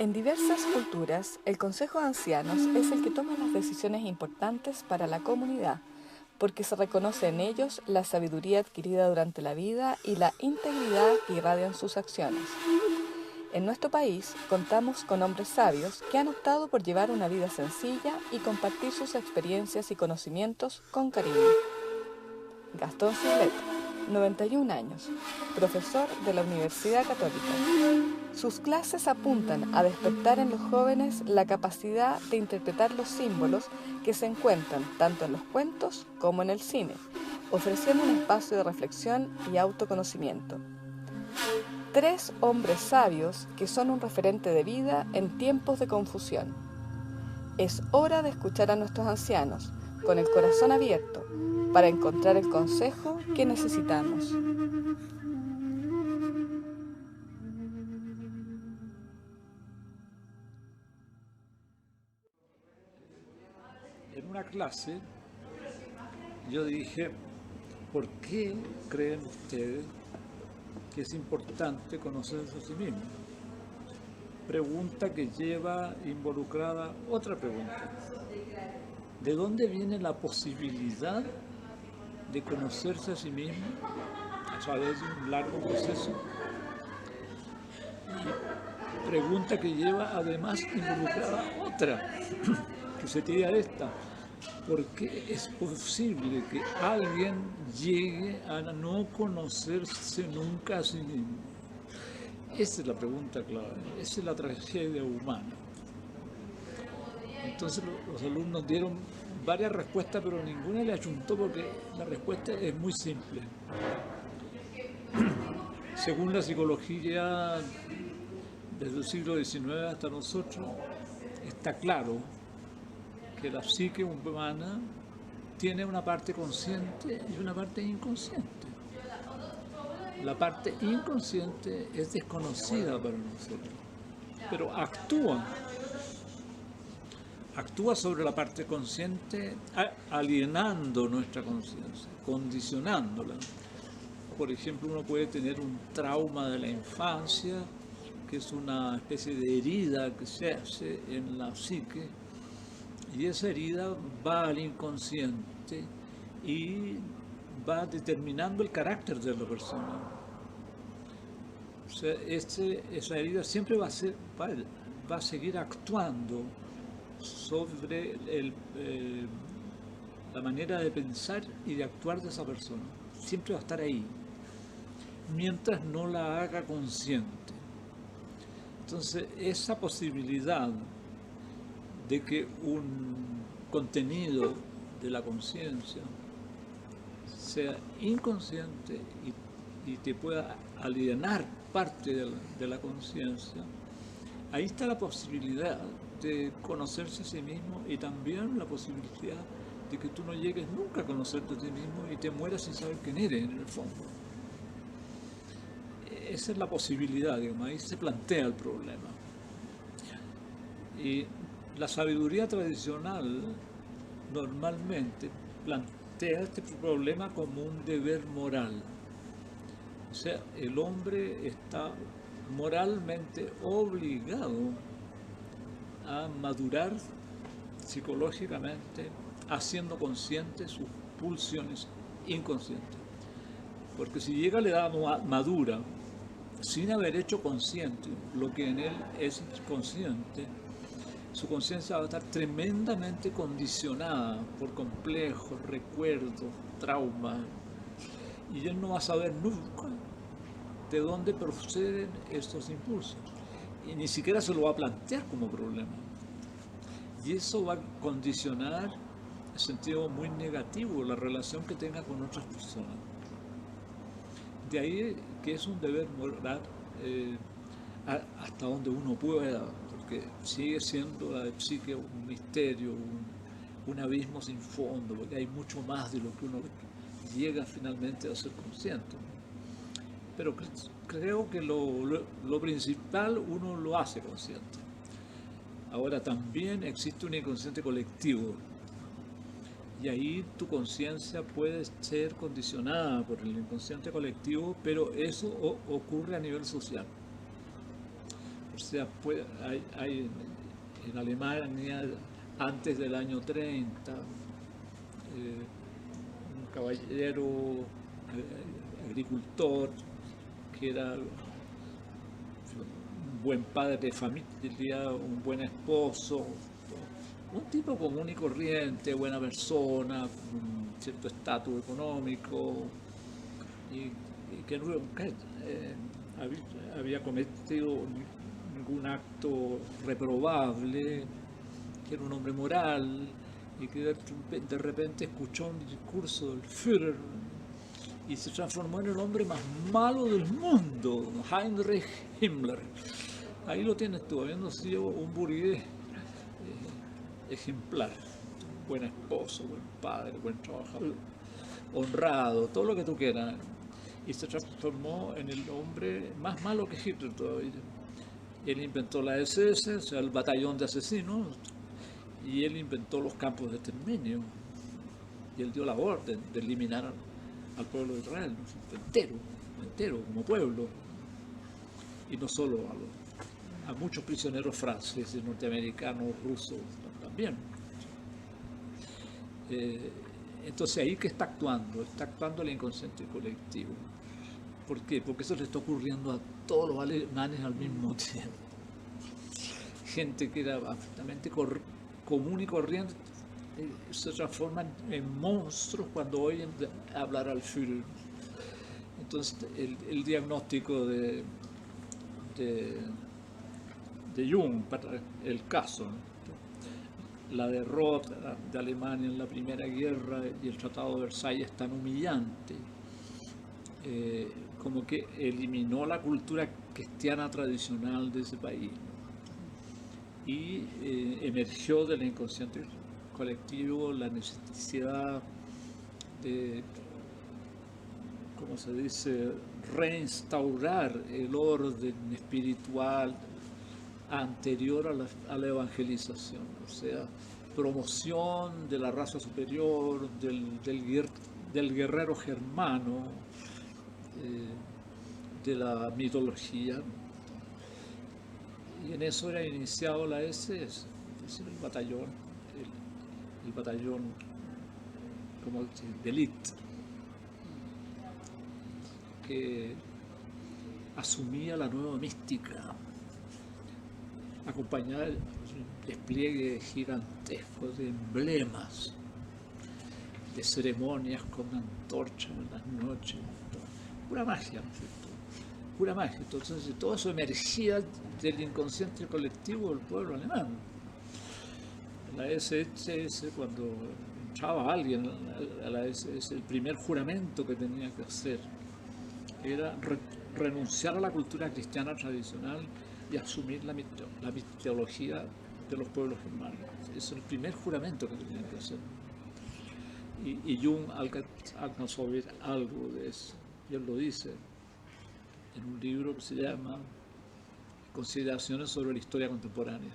En diversas culturas, el Consejo de Ancianos es el que toma las decisiones importantes para la comunidad, porque se reconoce en ellos la sabiduría adquirida durante la vida y la integridad que irradian sus acciones. En nuestro país contamos con hombres sabios que han optado por llevar una vida sencilla y compartir sus experiencias y conocimientos con cariño. Gastón Siglet, 91 años, profesor de la Universidad Católica. Sus clases apuntan a despertar en los jóvenes la capacidad de interpretar los símbolos que se encuentran tanto en los cuentos como en el cine, ofreciendo un espacio de reflexión y autoconocimiento. Tres hombres sabios que son un referente de vida en tiempos de confusión. Es hora de escuchar a nuestros ancianos con el corazón abierto para encontrar el consejo que necesitamos. En una clase yo dije, ¿por qué creen ustedes que es importante conocerse a sí mismo? Pregunta que lleva involucrada otra pregunta. ¿De dónde viene la posibilidad de conocerse a sí mismo a través de un largo proceso? Y pregunta que lleva además involucrada otra, que sería esta. ¿Por qué es posible que alguien llegue a no conocerse nunca a sí mismo? Esa es la pregunta clave, esa es la tragedia humana. Entonces los alumnos dieron varias respuestas, pero ninguna le ayuntó porque la respuesta es muy simple. Según la psicología desde el siglo XIX hasta nosotros, está claro que la psique humana tiene una parte consciente y una parte inconsciente. La parte inconsciente es desconocida para nosotros, pero actúa sobre la parte consciente alienando nuestra conciencia, condicionándola. Por ejemplo, uno puede tener un trauma de la infancia, que es una especie de herida que se hace en la psique, y esa herida va al inconsciente y va determinando el carácter de la persona. O sea, esa herida siempre va a seguir actuando sobre la manera de pensar y de actuar de esa persona. Siempre va a estar ahí, mientras no la haga consciente. Entonces, esa posibilidad de que un contenido de la conciencia sea inconsciente y te pueda alienar parte de la conciencia, ahí está la posibilidad de conocerse a sí mismo y también la posibilidad de que tú no llegues nunca a conocerte a ti mismo y te mueras sin saber quién eres en el fondo. Esa es la posibilidad, digamos, ahí se plantea el problema. Y la sabiduría tradicional normalmente plantea este problema como un deber moral. O sea, el hombre está moralmente obligado a madurar psicológicamente, haciendo conscientes sus pulsiones inconscientes. Porque si llega a la edad madura, sin haber hecho consciente lo que en él es consciente, su conciencia va a estar tremendamente condicionada por complejos, recuerdos, traumas, y él no va a saber nunca de dónde proceden estos impulsos, y ni siquiera se lo va a plantear como problema. Y eso va a condicionar en sentido muy negativo la relación que tenga con otras personas. De ahí que es un deber moral hasta donde uno pueda, porque sigue siendo la psique un misterio, un abismo sin fondo, porque hay mucho más de lo que uno llega finalmente a ser consciente. Pero creo que lo principal uno lo hace consciente. Ahora también existe un inconsciente colectivo, y ahí tu conciencia puede ser condicionada por el inconsciente colectivo, pero eso ocurre a nivel social. O sea, hay en Alemania, antes del año 30, un caballero agricultor que era un buen padre de familia, un buen esposo, un tipo común y corriente, buena persona, con cierto estatus económico, y que nunca había cometido ningún acto reprobable, que era un hombre moral, y que de repente escuchó un discurso del Führer y se transformó en el hombre más malo del mundo, Heinrich Himmler. Ahí lo tienes tú, habiendo sido un burgués ejemplar, buen esposo, buen padre, buen trabajador, honrado, todo lo que tú quieras. Y se transformó en el hombre más malo que Hitler todavía. Él inventó la SS, o sea, el batallón de asesinos, y él inventó los campos de exterminio. Y él dio la orden de eliminar al pueblo de Israel, entero, como pueblo. Y no solo a muchos prisioneros franceses, norteamericanos, rusos también. Entonces ahí que está actuando el inconsciente colectivo. ¿Por qué? Porque eso le está ocurriendo a todos los alemanes al mismo tiempo. Gente que era absolutamente común y corriente se transforman en monstruos cuando oyen hablar al Führer. Entonces el diagnóstico de Jung para el caso, ¿no? La derrota de Alemania en la Primera Guerra y el Tratado de Versalles tan humillante, como que eliminó la cultura cristiana tradicional de ese país, ¿no? Y emergió del inconsciente colectivo la necesidad de, como se dice, reinstaurar el orden espiritual anterior a la evangelización, o sea, promoción de la raza superior, del guerrero germano, de la mitología. Y en eso era iniciado la SS, es decir, el batallón como de élite, que asumía la nueva mística, acompañada de un despliegue gigantesco de emblemas, de ceremonias con antorchas en las noches, pura magia, ¿no es cierto? Pura magia. Entonces todo eso emergía del inconsciente colectivo del pueblo alemán. La SS, cuando entraba alguien a la SS, el primer juramento que tenía que hacer era renunciar a la cultura cristiana tradicional y asumir la mitología de los pueblos germánicos. Es el primer juramento que tenían que hacer. Y Jung alcanzó a ver algo de eso. Y él lo dice en un libro que se llama Consideraciones sobre la historia contemporánea.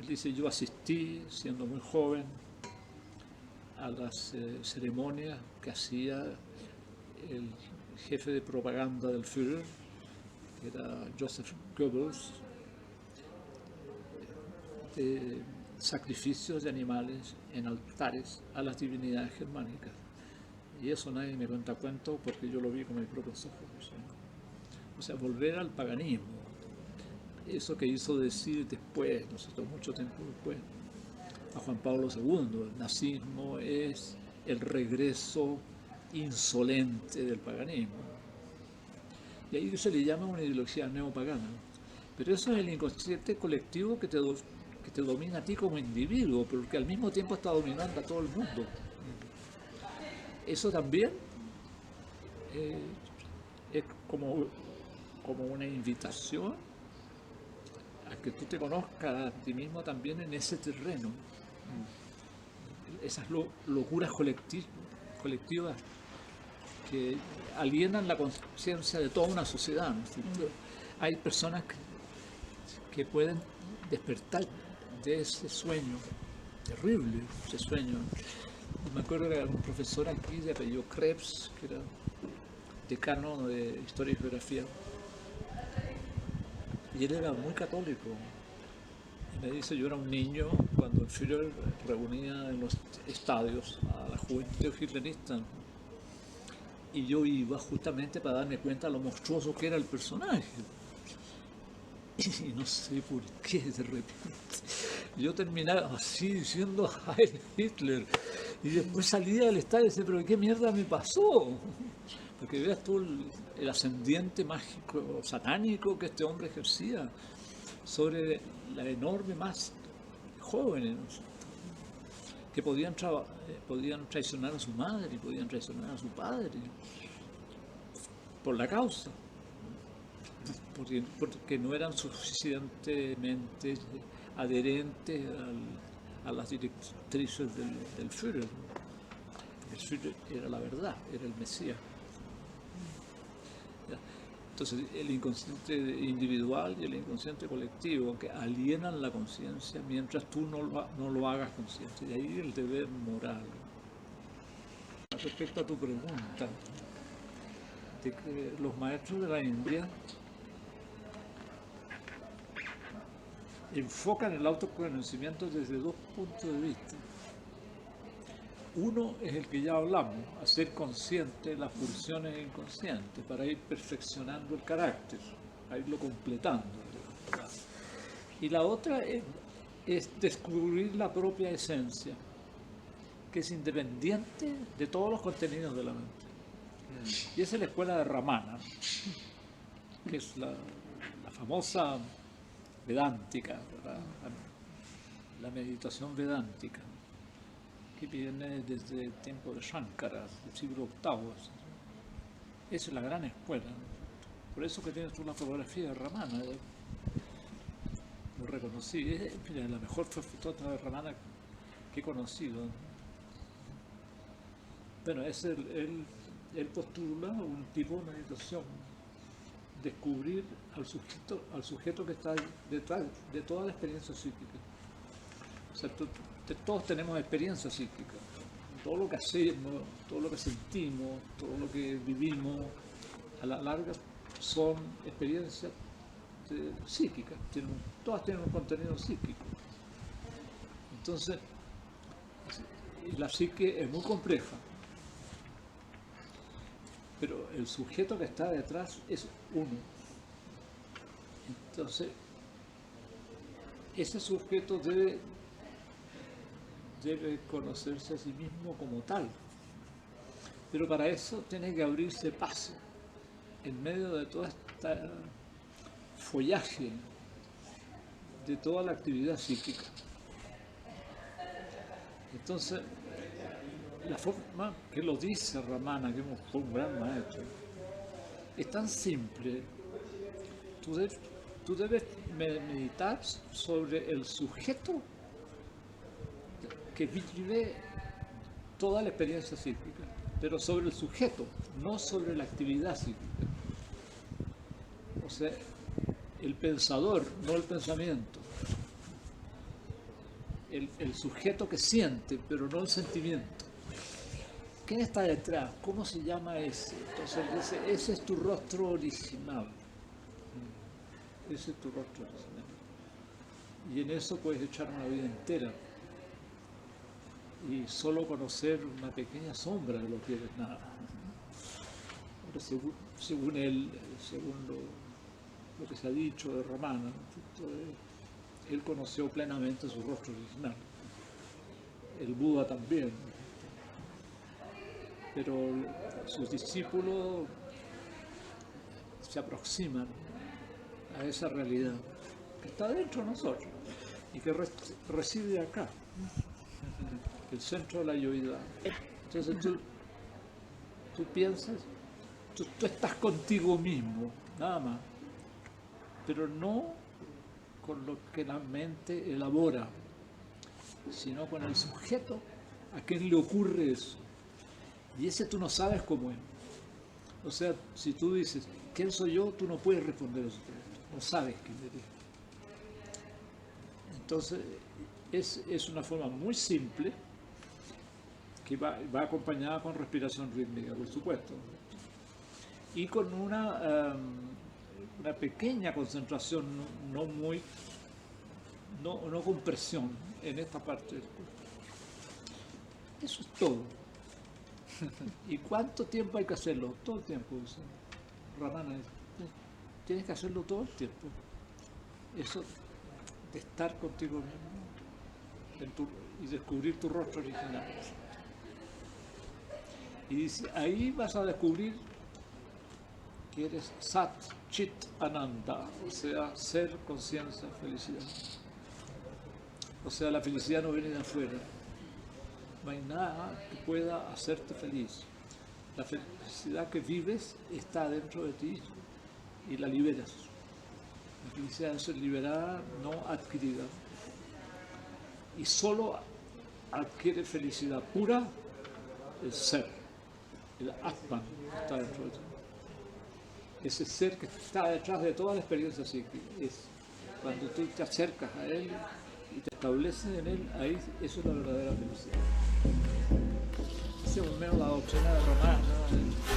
Él dice, yo asistí, siendo muy joven, a las ceremonias que hacía el jefe de propaganda del Führer, que era Joseph Goebbels, de sacrificios de animales en altares a las divinidades germánicas. Y eso nadie me cuenta cuento porque yo lo vi con mis propios ojos. O sea, volver al paganismo. Eso que hizo decir después, nosotros mucho tiempo después, a Juan Pablo II, el nazismo es el regreso insolente del paganismo. Y ahí se le llama una ideología neopagana. Pero eso es el inconsciente colectivo que te domina a ti como individuo, pero que al mismo tiempo está dominando a todo el mundo. Eso también es como una invitación a que tú te conozcas a ti mismo también en ese terreno. Esas locuras colectivas que alienan la conciencia de toda una sociedad, ¿no? Hay personas que pueden despertar de ese sueño terrible, ese sueño. Me acuerdo que era un profesor aquí de apellido Krebs, que era decano de Historia y Geografía, Y él era muy católico. Me dice, yo era un niño cuando el Führer reunía en los estadios a la juventud hitlerista y yo iba justamente para darme cuenta de lo monstruoso que era el personaje. Y no sé por qué de repente yo terminaba así diciendo Heil Hitler y después salía del estadio y decía, pero ¿qué mierda me pasó? Porque veas tú el ascendiente mágico, satánico que este hombre ejercía sobre la enorme masa jóvenes, ¿no? Que podían traicionar a su madre y podían traicionar a su padre por la causa, porque no eran suficientemente adherentes a las directrices del Führer. El Führer era la verdad, era el Mesías. Entonces, el inconsciente individual y el inconsciente colectivo que alienan la conciencia mientras tú no lo hagas consciente. De ahí el deber moral. Respecto a tu pregunta, de que los maestros de la India enfocan el autoconocimiento desde dos puntos de vista. Uno es el que ya hablamos, hacer consciente las pulsiones inconscientes para ir perfeccionando el carácter, a irlo completando. Y la otra es descubrir la propia esencia, que es independiente de todos los contenidos de la mente. Y esa es la escuela de Ramana, que es la famosa vedántica, la meditación vedántica, que viene desde el tiempo de Shankara, del siglo VIII. Esa es la gran escuela. Por eso que tienes tú la fotografía de Ramana. Lo reconocí. Mira, la mejor fotógrafa de Ramana que he conocido. Bueno, él postula un tipo de meditación. Descubrir al sujeto que está detrás de toda la experiencia psíquica. O sea, todos tenemos experiencia psíquica. Todo lo que hacemos, todo lo que sentimos, todo lo que vivimos, a la larga son experiencias psíquicas. Todas tienen un contenido psíquico. Entonces, la psique es muy compleja. Pero el sujeto que está detrás es uno. Entonces, ese sujeto debe conocerse a sí mismo como tal. Pero para eso tiene que abrirse paso en medio de toda esta follaje, de toda la actividad psíquica. Entonces, la forma que lo dice Ramana, que fue un gran maestro, es tan simple. Tú debes meditar sobre el sujeto que vive toda la experiencia psíquica, pero sobre el sujeto, no sobre la actividad psíquica. O sea, el pensador, no el pensamiento. El sujeto que siente, pero no el sentimiento. ¿Quién está detrás? ¿Cómo se llama ese? Entonces, ese es tu rostro original. Ese es tu rostro original. Y en eso puedes echar una vida entera. Y solo conocer una pequeña sombra de lo que eres nada. Ahora, según él, según lo que se ha dicho de Ramana, él conoció plenamente su rostro original. El Buda también. Pero sus discípulos se aproximan a esa realidad que está dentro de nosotros y que reside acá, el centro de la yoidad. Entonces tú piensas, tú estás contigo mismo, nada más, pero no con lo que la mente elabora, sino con el sujeto a quien le ocurre eso. Y ese tú no sabes cómo es. O sea, si tú dices, ¿quién soy yo? Tú no puedes responder eso. No sabes quién eres. Entonces, es una forma muy simple que va acompañada con respiración rítmica, por supuesto. Y con una una pequeña concentración, no con presión en esta parte del cuerpo. Eso es todo. ¿Y cuánto tiempo hay que hacerlo? Todo el tiempo, dice Ramana. Tienes que hacerlo todo el tiempo. Eso de estar contigo mismo y descubrir tu rostro original. Y dice, ahí vas a descubrir que eres Sat, Chit, Ananda, o sea, ser, conciencia, felicidad. O sea, la felicidad no viene de afuera. No hay nada que pueda hacerte feliz. La felicidad que vives está dentro de ti y la liberas. La felicidad debe ser liberada, no adquirida. Y solo adquiere felicidad pura el ser, el Atman que está dentro de ti. Ese ser que está detrás de toda la experiencia psíquica. Es cuando tú te acercas a él y te estableces en él, ahí eso es la verdadera felicidad. Esa es menos la doctrina de Ramana, ¿no?